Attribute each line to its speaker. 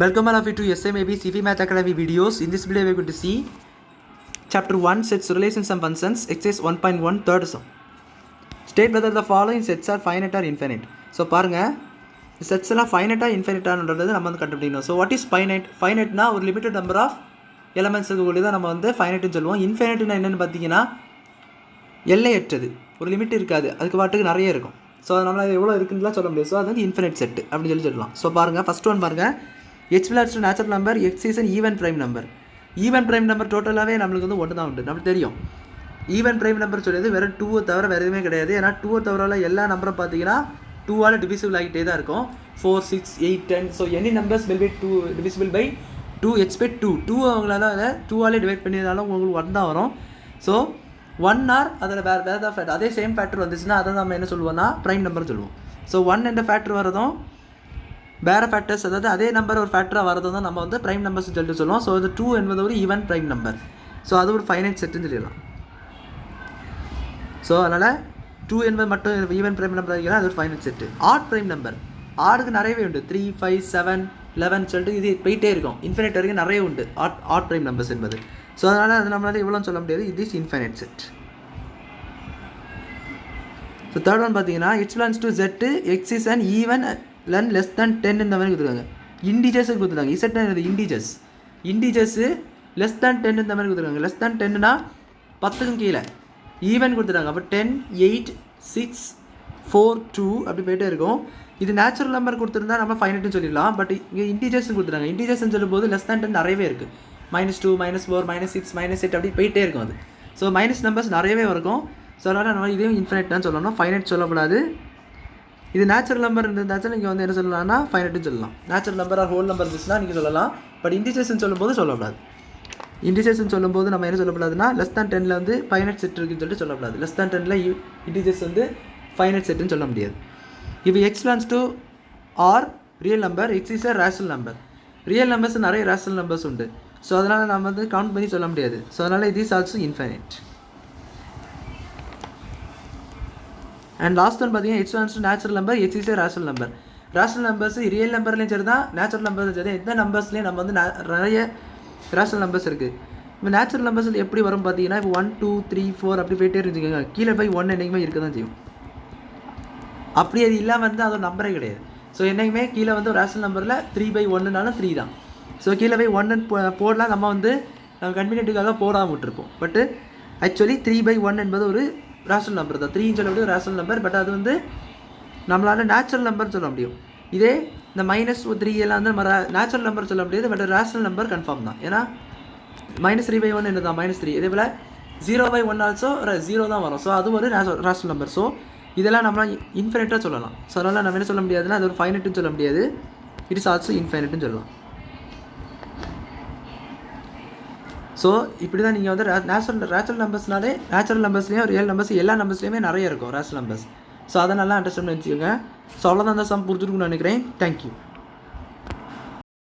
Speaker 1: Welcome all of you to SMAB CV Math Academy videos. In this video we are going to see Chapter 1 Sets, Relations and Functions, Exercise 1.1 third sum. State whether the following sets are finite or infinite. So பாருங்க sets எல்லாம் finite or infinite ஆனது நம்ம வந்து கண்டுபிடிக்கணும். So what is finite? Finite னா ஒரு limited number of elements இருக்கக்கூடியதை நம்ம வந்து finite ன்னு சொல்லுவோம். Infinite னா என்னன்னு பார்த்தீங்கன்னா எல்லையற்றது, ஒரு லிமிட் இருக்காது, அதுக்கு பாட்டுக்கு நிறைய இருக்கும். ஸோ அது நம்மளால் எவ்வளோ இருக்குன்னுலாம் சொல்ல முடியாது. ஸோ அது வந்து இன்ஃபினிட் செட் அப்படின்னு சொல்லலாம். ஸோ பாருங்கள் ஃபஸ்ட் ஒன் பாருங்கள், h belongs to natural number, x is an even prime number. Even prime number டோட்டலாகவே நம்மளுக்கு வந்து ஒன்று தான் உண்டு, நம்மளுக்கு தெரியும். ஈவன் ப்ரைம் நம்பர் சொல்லியது வெறும் 2 தவிர வேறு எதுவுமே கிடையாது. ஏன்னா 2 தவிர எல்லா நம்பரும் பார்த்தீங்கன்னா 2ஆல் டிவிசிபிள் ஆகிட்டே தான் இருக்கும். 4, 6, 8, 10. So any numbers will be 2 divisible by 2, h by 2. 2 அவங்களால 2ஆலே டிவைட் பண்ணியிருந்தாலும் உங்களுக்கு 1 தான் வரும். ஸோ 1 ஆர் அதில் வேறு தான் ஃபேக்டர், அதே சேம் ஃபேக்டர் வந்துச்சுன்னா அதை நம்ம என்ன சொல்லுவோம்னா ப்ரைம் நம்பர்னு சொல்லுவோம். ஸோ 1 என்ற ஃபேக்டர் வரதும் வேறு ஃபேக்டர்ஸ், அதாவது அதே நம்பர் ஒரு ஃபேக்டராக வரதும் தான் நம்ம வந்து ப்ரைம் நம்பர்ஸ் சொல்லிட்டு சொல்லுவோம். ஸோ அது 2 என்பது ஒரு ஈவன் ப்ரைம் நம்பர். ஸோ அது ஒரு ஃபைனைட் செட்டுன்னு சொல்லிடலாம். ஸோ அதனால் 2 என்பது மட்டும் ஈவன் ப்ரைம் நம்பர் ஆகிக்கலாம், அது ஒரு finite set. Odd prime number, ஆடுக்கு நிறையவே உண்டு. 3, 5, 7, 11 சொல்லிட்டு இது போயிட்டே இருக்கும். இன்ஃபினிட் வரைக்கும் நிறைய உண்டு ஆட் ப்ரைம் நம்பர்ஸ் என்பது. ஸோ அதனால் அது நம்மளால் இவ்வளோன்னு சொல்ல முடியாது. இது is infinite set. So third one பார்த்தீங்கன்னா h belongs to z, x is an even less than 10 இந்த மாதிரி கொடுத்துருக்காங்க. இண்டிஜர்ஸுக்கு கொடுத்துருக்காங்க. இசட் என்னது இண்டிஜர்ஸ், இண்டிஜர்ஸு லெஸ் தேன் 10 இந்த மாதிரி கொடுத்துருக்காங்க. லெஸ் தேன் 10னா 10க்கும் கீழே ஈவன் கொடுத்துருக்காங்க. அப்போ 10, 8, 6, 4, 2 அப்படி போய்ட்டே இருக்கும். இது நேச்சுரல் நம்பர் கொடுத்துருந்தா நம்ம ஃபைனட்னு சொல்லிடலாம். பட் இங்கே இண்டிஜர்ஸ்னு கொடுத்துருக்காங்க. இண்டிஜர்ஸ்னு சொல்லும்போது லெஸ் தேன் 10 நிறையவே இருக்குது. -2, -4, -6, -8 அப்படி போயிட்டே இருக்கும் அது. ஸோ மைனஸ் நம்பர்ஸ் நிறையவே இருக்கும். ஸோ அதனால் நம்ம இதையும் இன்ஃபினைட் தான் சொல்லணும், ஃபைனைட் சொல்லக்கூடாது. இது நேச்சுரல் நம்பர் இருந்தாச்சும் நீங்கள் வந்து என்ன சொல்லலாம்னா ஃபைனைட்னு சொல்லலாம். Natural number or whole number இருந்துச்சுன்னா நீங்கள் சொல்லலாம். பட் இண்டிஜர்ஸ்னு சொல்லும்போது சொல்லக்கூடாது. இண்டிஜர்ஸ்னு சொல்லும்போது நம்ம என்ன சொல்லக்கூடாதுன்னா லெஸ் தேன் 10ல் வந்து ஃபைனைட் செட் இருக்குன்னு சொல்லிட்டு சொல்லக்கூடாது. லெஸ் தேன் 10ல் இண்டிஜர்ஸ் வந்து ஃபைனைட் செட்டுன்னு சொல்ல முடியாது. இப்போ x belongs to R real number, x is a rational number. Real numbers நிறைய ரேஷனல் நம்பர்ஸ் உண்டு. ஸோ அதனால் நம்ம வந்து கவுண்ட் பண்ணி சொல்ல முடியாது. ஸோ அதனால் இது is also infinite. And last one பார்த்தீங்கன்னா h belongs to natural number, h is a rational number. Rational numbers real நம்பர்லேயும் சரி தான், நேச்சுரல் நம்பர்ஸும் சரி. எந்த நம்பர்ஸ்லேயும் நம்ம வந்து நிறைய ரேஷனல் நம்பர்ஸ் இருக்குது. இப்போ நேச்சுரல் நம்பர்ஸில் எப்படி வரும் பார்த்தீங்கன்னா இப்போ 1, 2, 3, 4 அப்படி போயிட்டே இருந்துச்சுக்கோங்க. கீழே போய் 1 என்றைக்குமே இருக்க தான் செய்யும். அப்படி அது இல்லாமல் வந்து அது ஒரு நம்பரே கிடையாது. ஸோ என்றைக்குமே கீழே வந்து ஒரு ரேஷனல் நம்பரில் 3/1னாலும் 3 தான். ஸோ கீழே போய் 1 போடலாம், நம்ம வந்து கன்வீனியன்ட்டுக்காக போடாமல் விட்டுருப்போம். பட்டு ஆக்சுவலி 3/1 என்பது ஒரு ரேஷனல் நம்பர் தான். 3 சொல்லக்கூடிய ஒரு ரேஷனல் நம்பர். பட் அது வந்து நம்மளால் நேச்சுரல் நம்பர் சொல்ல முடியும். இதே இந்த -3 எல்லாம் வந்து நம்ம நேச்சுரல் நம்பர் சொல்ல முடியாது. பட் ரேஷனல் நம்பர் கன்ஃபார்ம் தான். ஏன்னா -3/1 என்ன தான் -3. இதே போல் 0/1 ஆல்சோ 0 தான் வரும். ஸோ அது ஒரு ரேஷனல் நம்பர். ஸோ இதெல்லாம் நம்மளால் இன்ஃபைனைட்டாக சொல்லலாம். ஸோ அதனால் நம்ம என்ன சொல்ல முடியாதுன்னா அது ஒரு ஃபைனைட்டுன்னு சொல்ல முடியாது. இட் இஸ் ஆல்சோ இன்ஃபைனைட்டுன்னு சொல்லலாம். ஸோ இப்படி தான் நீங்கள் வந்து நேச்சுரல் நம்பர்ஸ்னாலே நேச்சுரல் நம்பர்ஸ்லேயும் ரியல் நம்பர்ஸ் எல்லா நம்பர்ஸ்லேயுமே நிறைய இருக்கும் ரேஷனல் நம்பர்ஸ். ஸோ அதை நல்லா அண்டர்ஸ்டாண்ட் பண்ணி வச்சுக்கோங்க. ஸோ அவ்வளோதான் அந்த சம் புரிஞ்சுருக்குன்னு நினைக்கிறேன். தேங்க்யூ.